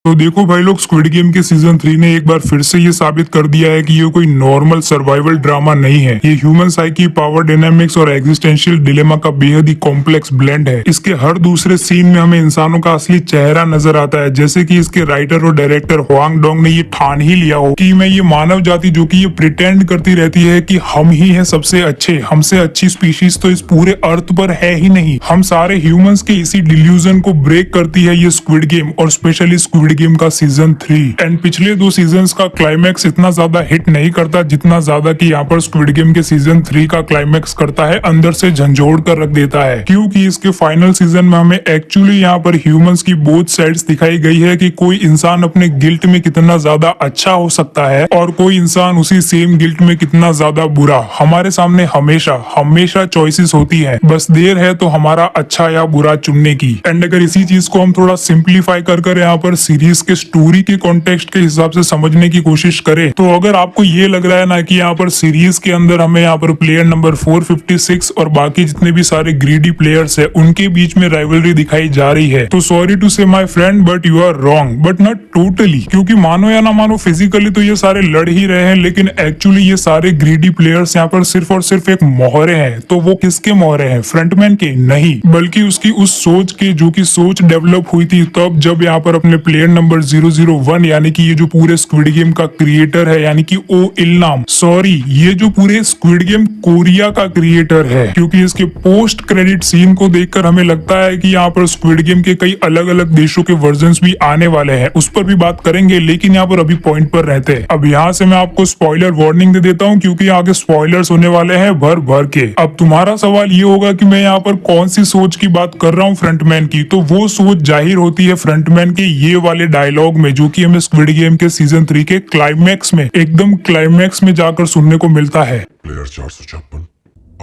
तो देखो भाई लोग, स्क्विड गेम के सीजन 3 ने एक बार फिर से ये साबित कर दिया है कि ये कोई नॉर्मल सर्वाइवल ड्रामा नहीं है। ये ह्यूमन साइकी, पावर डायनामिक्स और एग्जिस्टेंशियल डिलेमा का बेहद ही कॉम्प्लेक्स ब्लेंड है। इसके हर दूसरे सीन में हमें इंसानों का असली चेहरा नजर आता है, जैसे कि इसके राइटर और डायरेक्टर हुआंग डोंग ने ये ठान ही लिया हो कि मैं ये मानव जाति जो कि ये प्रिटेंड करती रहती है कि हम ही हैं सबसे अच्छे, हमसे अच्छी स्पीशीज तो इस पूरे अर्थ पर है ही नहीं, हम सारे ह्यूमंस के इसी डिल्यूजन को ब्रेक करती है ये स्क्विड गेम, और स्पेशली स्क्विड गेम का सीजन 3। एंड पिछले 2 सीजन्स का क्लाइमैक्स इतना ज्यादा हिट नहीं करता जितना ज्यादा कि यहाँ पर स्क्विड गेम के सीजन 3 का क्लाइमैक्स करता है, अंदर से झंझोड़ कर रख देता है। क्योंकि इसके फाइनल सीजन में हमें एक्चुअली यहाँ पर ह्यूमंस की बोथ साइड्स दिखाई गई है कि कोई इंसान अपने गिल्ट में कितना ज्यादा अच्छा हो सकता है और कोई इंसान उसी सेम गिल्ट में कितना ज्यादा बुरा। हमारे सामने हमेशा हमेशा चॉइसेस होती है, बस देर है तो हमारा अच्छा या बुरा चुनने की। एंड अगर इसी चीज को हम थोड़ा सिंप्लीफाई कर यहाँ पर सीरीज के स्टोरी के कॉन्टेक्स्ट के हिसाब से समझने की कोशिश करें, तो अगर आपको ये लग रहा है ना कि यहाँ पर सीरीज के अंदर हमें यहाँ पर प्लेयर नंबर 456 और बाकी जितने भी सारे ग्रीडी प्लेयर्स है उनके बीच में राइवलरी दिखाई जा रही है, तो sorry to say my friend but you are wrong, but not totally. क्योंकि मानो या ना मानो फिजिकली तो ये सारे लड़ ही रहे हैं, लेकिन एक्चुअली ये सारे ग्रीडी प्लेयर्स यहाँ पर सिर्फ और सिर्फ एक मोहरे हैं। तो वो किसके मोहरे हैं? फ्रंटमैन के नहीं, बल्कि उसकी उस सोच के जो कि सोच डेवलप हुई थी तब जब यहाँ पर अपने प्लेयर नंबर 001 यानी कि ये जो पूरे स्क्विड गेम का क्रिएटर है यानी कि ओ इल्नाम, सॉरी ये जो पूरे स्क्विड गेम कोरिया का क्रिएटर है, क्योंकि इसके पोस्ट क्रेडिट सीन को देखकर हमें लगता है कि यहाँ पर स्क्विड गेम के कई अलग अलग देशों के वर्जन्स भी आने वाले हैं, उस पर भी बात करेंगे। लेकिन यहाँ पर अभी पॉइंट पर रहते हैं। अब यहाँ से मैं आपको स्पॉइलर वार्निंग दे देता हूँ क्योंकि आगे स्पॉयलर्स होने वाले हैं भर भर के। अब तुम्हारा सवाल ये होगा कि मैं यहाँ पर कौन सी सोच की बात कर रहा हूँ फ्रंटमैन की, तो वो सोच जाहिर होती है फ्रंटमैन के ये वाले डायलॉग में जो कि हमें स्क्विड गेम के सीजन 3 के क्लाइमैक्स में, एकदम क्लाइमैक्स में जाकर सुनने को मिलता है। प्लेयर 456,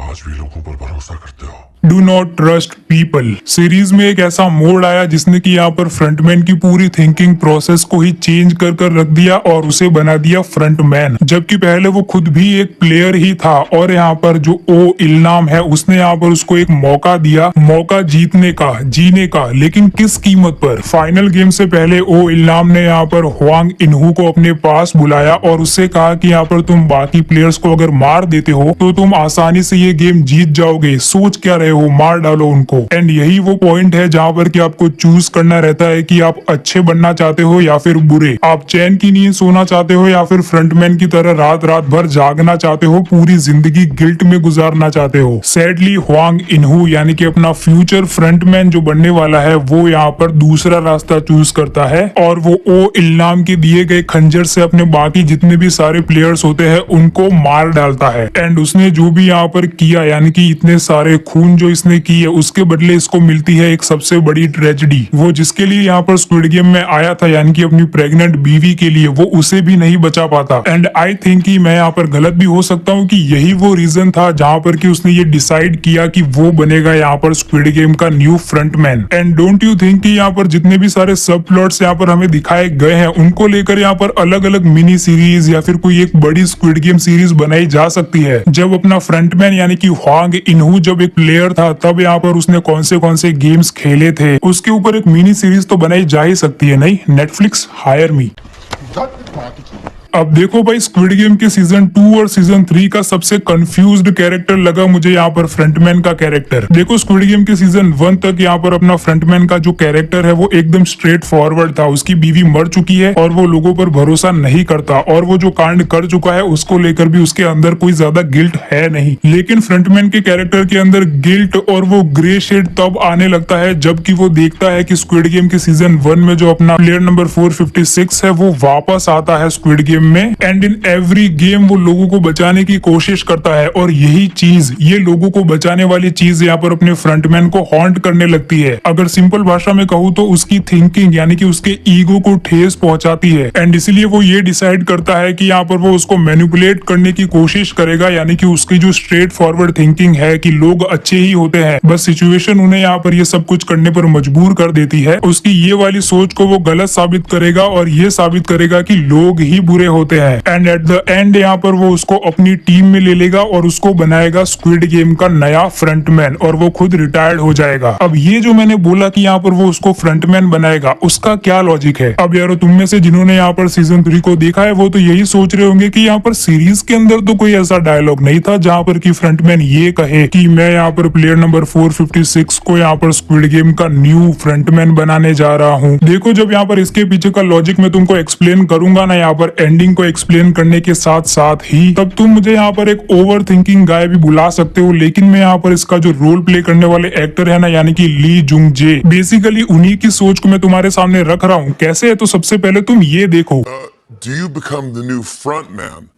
आज भी लोगों पर भरोसा करते हो? Do not trust people. Series में एक ऐसा मोड आया जिसने कि यहाँ पर फ्रंटमैन की पूरी थिंकिंग प्रोसेस को ही चेंज कर रख दिया और उसे बना दिया फ्रंटमैन, जबकि पहले वो खुद भी एक प्लेयर ही था। और यहाँ पर जो ओ इल्नाम है उसने यहाँ पर उसको एक मौका दिया, मौका जीतने का, जीने का, लेकिन किस कीमत पर? फाइनल गेम से पहले ओ इल्नाम ने यहाँ पर हुआंग इन्हू को अपने पास बुलाया और उससे कहा कि यहाँ पर तुम बाकी प्लेयर्स को अगर मार देते हो तो तुम आसानी से ये गेम जीत जाओगे, सोच क्या रहे हो, मार डालो उनको। एंड यही वो पॉइंट है जहाँ पर कि आपको चूज करना रहता है कि आप अच्छे बनना चाहते हो या फिर बुरे, आप चैन की नींद सोना चाहते हो या फिर फ्रंटमैन की तरह रात रात भर जागना चाहते हो, पूरी जिंदगी गिल्ट में गुजारना चाहते हो। सैडली हुआंग इन्हू यानी कि अपना फ्यूचर फ्रंटमैन जो बनने वाला है वो यहाँ पर दूसरा रास्ता चूज करता है और वो ओ इल्नाम के दिए गए खंजर से अपने बाकी जितने भी सारे प्लेयर्स होते हैं उनको मार डालता है। एंड उसने जो भी यहाँ पर किया यानी कि इतने सारे खून जो इसने की है उसके बदले इसको मिलती है एक सबसे बड़ी ट्रेजेडी। वो जिसके लिए यहाँ पर स्क्विड गेम में आया था यानी कि अपनी प्रेग्नेंट बीवी के लिए, वो उसे भी नहीं बचा पाता। एंड आई थिंक कि मैं यहाँ पर गलत भी हो सकता हूँ कि यही वो रीजन था जहाँ पर कि उसने ये डिसाइड किया कि वो बनेगा यहाँ पर स्क्विड गेम का new frontman. And don't you think कि यहाँ पर जितने भी सारे सब प्लॉट्स यहाँ पर हमें दिखाए गए हैं उनको लेकर यहाँ पर अलग अलग मिनी सीरीज या फिर कोई एक बड़ी स्क्विड गेम सीरीज बनाई जा सकती है। जब अपना फ्रंटमैन यानी कि हुआंग इन्हू जब एक प्लेयर था तब यहाँ पर उसने कौन से गेम्स खेले थे उसके ऊपर एक मिनी सीरीज तो बनाई जा ही सकती है। नहीं, नेटफ्लिक्स हायर मी। अब देखो भाई, स्क्विड गेम के सीजन 2 और सीजन 3 का सबसे कंफ्यूज्ड कैरेक्टर लगा मुझे यहाँ पर फ्रंटमैन का कैरेक्टर। देखो स्क्विड गेम के सीजन 1 तक यहाँ पर अपना फ्रंटमैन का जो कैरेक्टर है वो एकदम स्ट्रेट फॉरवर्ड था। उसकी बीवी मर चुकी है और वो लोगों पर भरोसा नहीं करता और वो जो कांड कर चुका है उसको लेकर भी उसके अंदर कोई ज्यादा गिल्ट है नहीं। लेकिन फ्रंटमैन के कैरेक्टर के अंदर गिल्ट और वो ग्रे शेड तब आने लगता है जबकि वो देखता है कि स्क्विड गेम के सीजन 1 में जो अपना प्लेयर नंबर 456 है वो वापस आता है स्क्विड गेम में। एंड इन एवरी गेम वो लोगों को बचाने की कोशिश करता है और यही चीज, ये लोगों को बचाने वाली चीज यहाँ पर अपने फ्रंटमैन को हॉन्ट करने लगती है। अगर सिंपल भाषा में कहूँ तो उसकी थिंकिंग यानी कि उसके ईगो को ठेस पहुंचाती है। एंड इसलिए वो ये डिसाइड करता है कि यहाँ पर वो उसको मैनिपुलेट करने की कोशिश करेगा, यानी कि उसकी जो स्ट्रेट फॉरवर्ड थिंकिंग है कि लोग अच्छे ही होते हैं, बस सिचुएशन उन्हें यहाँ पर ये सब कुछ करने पर मजबूर कर देती है। उसकी ये वाली सोच को वो गलत साबित करेगा और ये साबित करेगा कि लोग ही बुरे होते हैं एंड एट द एंड यहाँ पर वो उसको अपनी टीम में ले लेगा और उसको बनाएगा स्क्विड गेम का नया फ्रंटमैन और वो खुद रिटायर्ड हो जाएगा। अब ये जो मैंने बोला कि यहाँ पर वो उसको फ्रंटमैन बनाएगा, उसका क्या लॉजिक है? अब यारो तुम में से जिन्होंने यहाँ पर सीजन 3 को देखा है वो तो यही सोच रहे होंगे कि यहाँ पर सीरीज के अंदर तो कोई ऐसा डायलॉग नहीं था जहाँ पर कि फ्रंटमैन ये कहे कि मैं यहाँ पर प्लेयर नंबर 456 को यहाँ पर स्क्विड गेम का न्यू फ्रंटमैन बनाने जा रहा हूँ। देखो जब यहाँ पर इसके पीछे का लॉजिक मैं तुमको एक्सप्लेन करूंगा ना, यहाँ पर एंडिंग को एक्सप्लेन करने के साथ साथ ही, तब तुम मुझे यहाँ पर एक ओवर थिंकिंग गाय भी बुला सकते हो, लेकिन मैं यहाँ पर इसका जो रोल प्ले करने वाले एक्टर है ना, यानी कि ली जुंग जे, बेसिकली उन्हीं की सोच को मैं तुम्हारे सामने रख रहा हूँ। कैसे है? तो सबसे पहले तुम ये देखो। Do you become the new front man?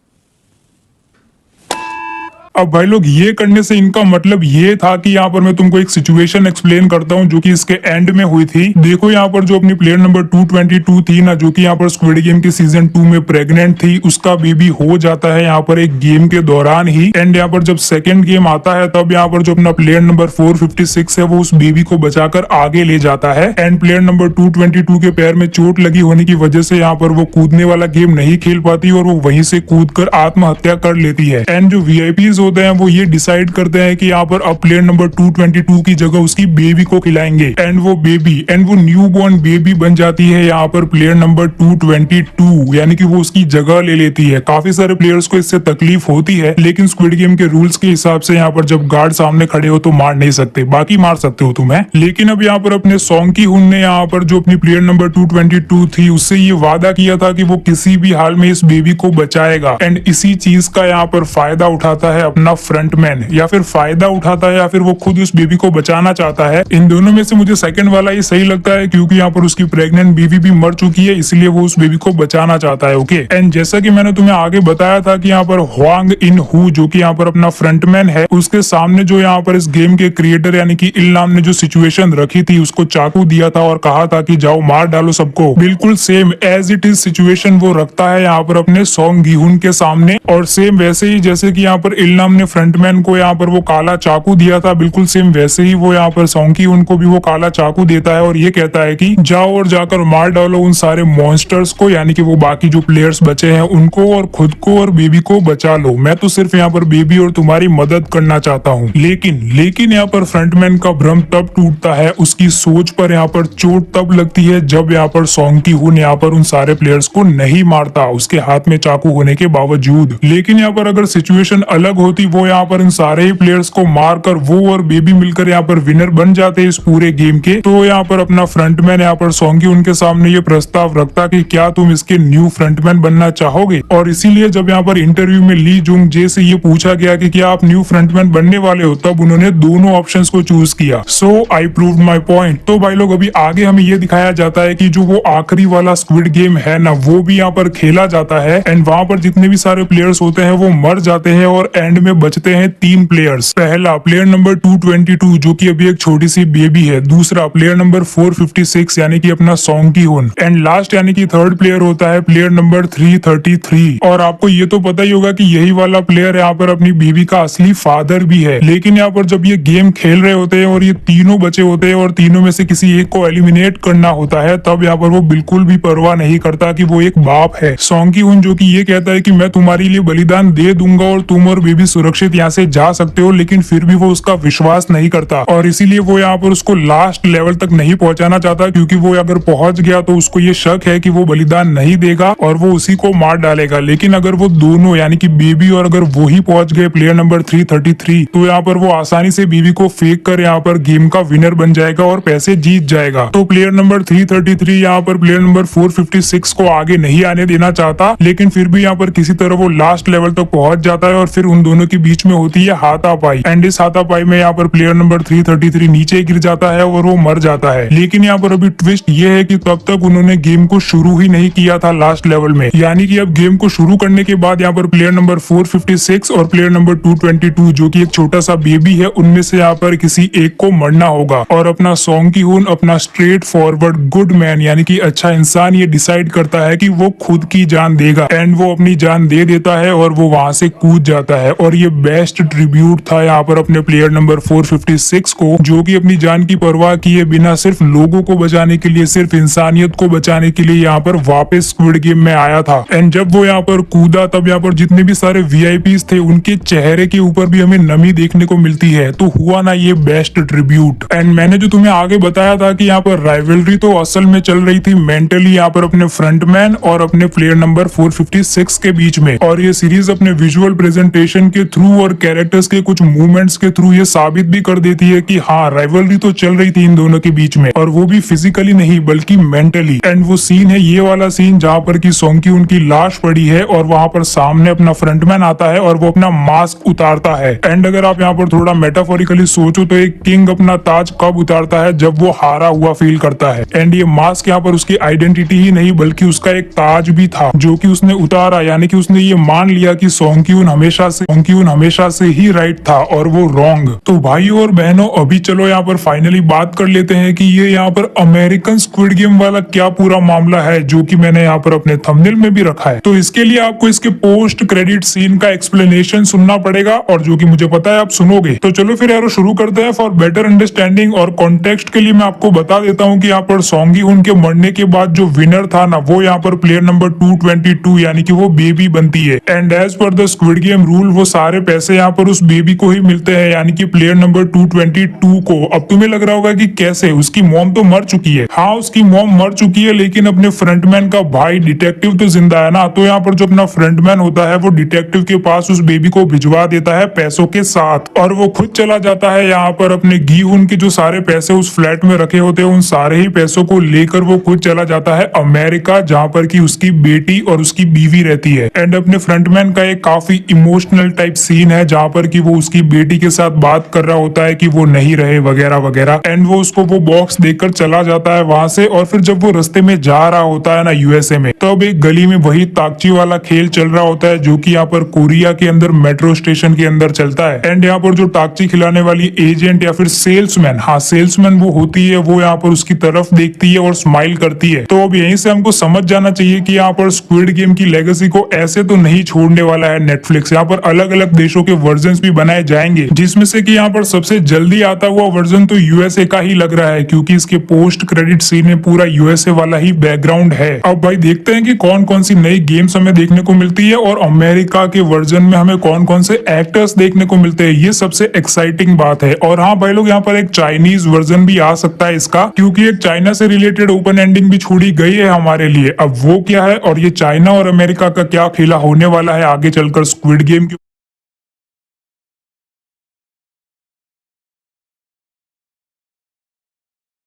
अब भाई लोग ये करने से इनका मतलब ये था कि यहाँ पर मैं तुमको एक सिचुएशन एक्सप्लेन करता हूँ जो कि इसके एंड में हुई थी। देखो यहाँ पर जो अपनी प्लेयर नंबर 222 थी ना, जो कि यहाँ पर स्क्विड गेम के सीजन 2 में प्रेग्नेंट थी, उसका बेबी हो जाता है यहाँ पर एक गेम के दौरान ही। एंड यहाँ पर जब सेकंड गेम आता है तब यहाँ पर जो अपना प्लेयर नंबर 456 है वो उस बेबी को बचाकर आगे ले जाता है। एंड प्लेयर नंबर 222 के पैर में चोट लगी होने की वजह से यहाँ पर वो कूदने वाला गेम नहीं खेल पाती और वो वहीं से कूद कर आत्महत्या कर लेती है। एंड जो वीआईपीज होते हैं वो ये डिसाइड करते हैं कि यहाँ पर अब प्लेयर नंबर 222 की जगह उसकी बेबी को खिलाएंगे एंड वो न्यू बॉर्न बेबी बन जाती है यहाँ पर प्लेयर नंबर 222, यानी कि वो उसकी जगह ले लेती है। काफी सारे प्लेयर्स को इससे तकलीफ होती है, लेकिन स्क्विड गेम के रूल्स के हिसाब से यहाँ पर जब गार्ड सामने खड़े हो तो मार नहीं सकते, बाकी मार सकते हो तुम्हें। लेकिन अब यहाँ पर अपने सॉन्ग की हुन ने यहाँ पर जो अपनी प्लेयर नंबर 222 थी उससे ये वादा किया था कि वो किसी भी हाल में इस बेबी को बचाएगा। एंड इसी चीज का यहाँ पर फायदा उठाता है अपना फ्रंटमैन, या फिर फायदा उठाता है या फिर वो खुद उस बेबी को बचाना चाहता है। इन दोनों में से मुझे सेकंड वाला ही सही लगता है, क्योंकि यहाँ पर उसकी प्रेग्नेंट बेबी भी मर चुकी है, इसलिए वो उस बेबी को बचाना चाहता है। ओके, एंड जैसा कि मैंने तुम्हें आगे बताया था कि यहाँ पर ह्वांग इन हु जो कि यहाँ पर अपना फ्रंटमैन है, उसके सामने जो यहाँ पर इस गेम के क्रिएटर यानी कि इल नाम ने जो सिचुएशन रखी थी, उसको चाकू दिया था और कहा था कि जाओ मार डालो सबको, बिल्कुल same as it is situation वो रखता है यहाँ पर अपने सॉन्ग गीहुन के सामने। और सेम वैसे ही जैसे कि यहाँ पर इल नाम ने फ्रंटमैन को यहाँ पर वो काला चाकू दिया था, बिल्कुल सेम वैसे ही वो यहाँ पर सॉन्ग उनको भी वो काला चाकू देता है और ये कहता है कि जाओ और जाकर मार डालो उन सारे मॉन्स्टर्स को, यानी कि वो बाकी जो प्लेयर्स बचे हैं उनको, और खुद को और बेबी को बचा लो। मैं तो सिर्फ यहाँ पर बेबी और तुम्हारी मदद करना चाहता हूँ। लेकिन यहाँ पर फ्रंटमैन का भ्रम तब टूटता है, उसकी सोच पर यहाँ पर चोट तब लगती है जब यहाँ पर सॉन्ग की हुन यहाँ पर उन सारे प्लेयर्स को नहीं मारता, उसके हाथ में चाकू होने के बावजूद। लेकिन यहाँ पर अगर सिचुएशन अलग होती, वो यहाँ पर इन सारे ही प्लेयर्स को मारकर वो और बेबी मिलकर यहाँ पर विनर बन जाते इस पूरे गेम के, तो यहाँ पर अपना फ्रंटमैन यहाँ पर सॉन्गी उनके सामने ये प्रस्ताव रखता कि क्या तुम इसके न्यू फ्रंटमैन बनना चाहोगे। और इसीलिए जब यहाँ पर इंटरव्यू में ली जुंग जे से ये पूछा गया कि क्या आप न्यू फ्रंटमैन बनने वाले हो, तब उन्होंने दोनों ऑप्शंस को चूज किया। सो आई प्रूव्ड माय पॉइंट। तो भाई लोग अभी आगे हमें ये दिखाया जाता है कि जो वो आखिरी वाला स्क्विड गेम है ना, वो भी यहाँ पर खेला जाता है एंड वहां पर जितने भी सारे प्लेयर्स होते हैं वो मर जाते हैं और एंड में बचते हैं 3 प्लेयर्स। पहला प्लेयर नंबर 222 जो कि अभी एक छोटी सी बेबी है, दूसरा प्लेयर नंबर 456 यानी कि अपना सॉन्ग की हुन, एंड लास्ट यानी कि थर्ड प्लेयर होता है प्लेयर नंबर 333। और आपको ये तो पता ही होगा कि यही वाला प्लेयर यहाँ पर अपनी बीवी का असली फादर भी है। लेकिन यहाँ पर जब ये गेम खेल रहे होते हैं और ये तीनों बचे होते हैं और तीनों में से किसी एक को एलिमिनेट करना होता है, तब यहाँ पर वो बिल्कुल भी परवाह नहीं करता कि वो एक बाप है। सॉन्ग की हुन जो कि ये कहता है कि मैं तुम्हारे लिए बलिदान दे दूंगा और तुम और बेबी सुरक्षित यहाँ से जा सकते हो, लेकिन फिर भी वो उसका विश्वास नहीं करता और इसीलिए वो यहाँ पर उसको लास्ट लेवल तक नहीं पहुंचाना चाहता, क्योंकि वो अगर पहुंच गया तो उसको ये शक है कि वो बलिदान नहीं देगा और वो उसी को मार डालेगा। लेकिन अगर वो दोनों यानी कि बेबी और अगर वो ही पहुंच गए प्लेयर नंबर 333, तो यहाँ पर वो आसानी से बेबी को फेंक कर यहाँ पर गेम का विनर बन जाएगा और पैसे जीत जाएगा। तो प्लेयर नंबर 333 यहाँ पर प्लेयर नंबर 456 को आगे नहीं आने देना चाहता, लेकिन फिर भी यहाँ पर किसी तरह वो लास्ट लेवल तक पहुंच जाता है और फिर उन दोनों के बीच में होती है हाथापाई। एंड इस हाथापाई में यहाँ पर प्लेयर नंबर 333 नीचे गिर जाता है और वो मर जाता है। लेकिन यहाँ पर अभी ट्विस्ट ये है कि तब तक उन्होंने गेम को शुरू ही नहीं किया था लास्ट लेवल में, यानी कि अब गेम को शुरू करने के बाद यहाँ पर प्लेयर नंबर 456 और प्लेयर नंबर 222 जो कि एक छोटा सा बेबी है, उनमें से यहाँ पर किसी एक को मरना होगा। और अपना सॉन्ग की हुन अपना स्ट्रेट फॉरवर्ड गुड मैन यानी कि अच्छा इंसान ये डिसाइड करता है कि वो खुद की जान देगा एंड वो अपनी जान दे देता है और वो वहां से कूद जाता है और ये बेस्ट ट्रिब्यूट था यहाँ पर अपने प्लेयर नंबर 456 को, जो कि अपनी जान की परवाह किए बिना सिर्फ लोगों को बचाने के लिए, सिर्फ इंसानियत को बचाने के लिए यहाँ पर वापस स्क्विड गेम में आया था। एंड जब वो यहाँ पर कूदा तब यहाँ पर जितने भी सारे वीआईपीज थे उनके चेहरे के ऊपर भी हमें नमी देखने को मिलती है। तो हुआ ना ये बेस्ट ट्रिब्यूट। एंड मैंने जो तुम्हें आगे बताया था कि यहाँ पर राइवलरी तो असल में चल रही थी मेंटली यहाँ पर अपने फ्रंटमैन और अपने प्लेयर नंबर 456 के बीच में, और ये सीरीज अपने विजुअल प्रेजेंटेशन के थ्रू और कैरेक्टर्स के कुछ मूवमेंट्स के थ्रू ये साबित भी कर देती है कि हाँ, राइवलरी तो चल रही थी इन दोनों के बीच में, और वो भी फिजिकली नहीं बल्कि मेंटली। एंड वो सीन है ये वाला सीन जहाँ पर की सोंकी उनकी लाश पड़ी है और वहां पर सामने अपना फ्रंटमैन आता है और वो अपना मास्क उतारता है। एंड अगर आप यहाँ पर थोड़ा मेटाफोरिकली सोचो तो एक किंग अपना ताज कब उतारता है, जब वो हारा हुआ फील करता है। एंड ये मास्क यहाँ पर उसकी आइडेंटिटी ही नहीं बल्कि उसका एक ताज भी था जो कि उसने उतारा, यानी कि उसने ये मान लिया कि सोंक्यून हमेशा से ही राइट था और वो रॉन्ग। तो भाइयों और बहनों, अभी चलो यहाँ पर फाइनली बात कर लेते हैं कि ये यहाँ पर अमेरिकन स्क्विड गेम वाला क्या पूरा मामला है, जो कि मैंने यहाँ पर अपने थंबनेल में भी रखा है। तो इसके लिए आपको इसके पोस्ट क्रेडिट सीन का एक्सप्लेनेशन सुनना पड़ेगा, और जो कि मुझे पता है आप सुनोगे। तो चलो फिर यार शुरू करते हैं। फॉर बेटर अंडरस्टैंडिंग और कॉन्टेक्स्ट के लिए मैं आपको बता देता हूँ कि यहाँ पर सोंगी हुन के मरने के बाद जो विनर था ना, वो यहाँ पर प्लेयर नंबर 222 यानी कि वो बेबी बनती है। And as per the squid game rule वो सारे पैसे यहाँ पर उस बेबी को ही मिलते हैं, यानी कि प्लेयर नंबर 222 को। अब तुम्हें लग रहा होगा कि कैसे, उसकी मॉम तो मर चुकी है। हाँ, उसकी मॉम मर चुकी है, लेकिन अपने फ्रंटमैन का भाई डिटेक्टिव तो जिंदा है ना। तो यहाँ पर जो अपना फ्रंटमैन होता है वो डिटेक्टिव के पास उस बेबी को भिजवा देता है पैसों के साथ, और वो खुद चला जाता है यहाँ पर अपने गीहुन के जो सारे पैसे उस फ्लैट में रखे होते हैं उन सारे ही पैसों को लेकर वो खुद चला जाता है अमेरिका, जहाँ पर की उसकी बेटी और उसकी बीवी रहती है। एंड अपने फ्रंटमैन का एक काफी इमोशनल टाइप सीन है जहाँ पर की वो उसकी बेटी के साथ बात कर रहा होता है कि वो नहीं रहे वगैरह वगैरह। एंड वो उसको वो बॉक्स देकर चला जाता है वहां से। और फिर जब वो रास्ते में जा रहा होता है ना यूएसए में, तो अब एक गली में वही ताकची वाला खेल चल रहा होता है जो कि यहाँ पर कोरिया के अंदर मेट्रो स्टेशन के अंदर चलता है। एंड यहाँ पर जो ताकची खिलाने वाली एजेंट या फिर सेल्समैन, हाँ सेल्समैन वो होती है, वो यहाँ पर उसकी तरफ देखती है और स्माइल करती है। तो अब यहीं से हमको समझ जाना चाहिए कि यहाँ पर स्क्विड गेम की लेगेसी को ऐसे तो नहीं छोड़ने वाला है नेटफ्लिक्स। यहाँ पर अलग अलग देशों के वर्जन भी बनाए जाएंगे, जिसमें से कि यहाँ पर सबसे जल्दी आता हुआ वर्जन तो यूएसए का ही लग रहा है, क्योंकि इसके पोस्ट क्रेडिट सीन में पूरा यूएसए वाला ही बैकग्राउंड है। अब भाई देखते हैं कि कौन कौन सी नई गेम्स हमें देखने को मिलती है और अमेरिका के वर्जन में हमें कौन कौन से एक्टर्स देखने को मिलते हैं। ये सबसे एक्साइटिंग बात है। और हाँ भाई लोग, यहाँ पर एक चाइनीज वर्जन भी आ सकता है इसका, क्योंकि एक चाइना से रिलेटेड ओपन एंडिंग भी छोड़ी गई है हमारे लिए। अब वो क्या है और ये चाइना और अमेरिका का क्या खेला होने वाला है आगे चलकर स्क्विड गेम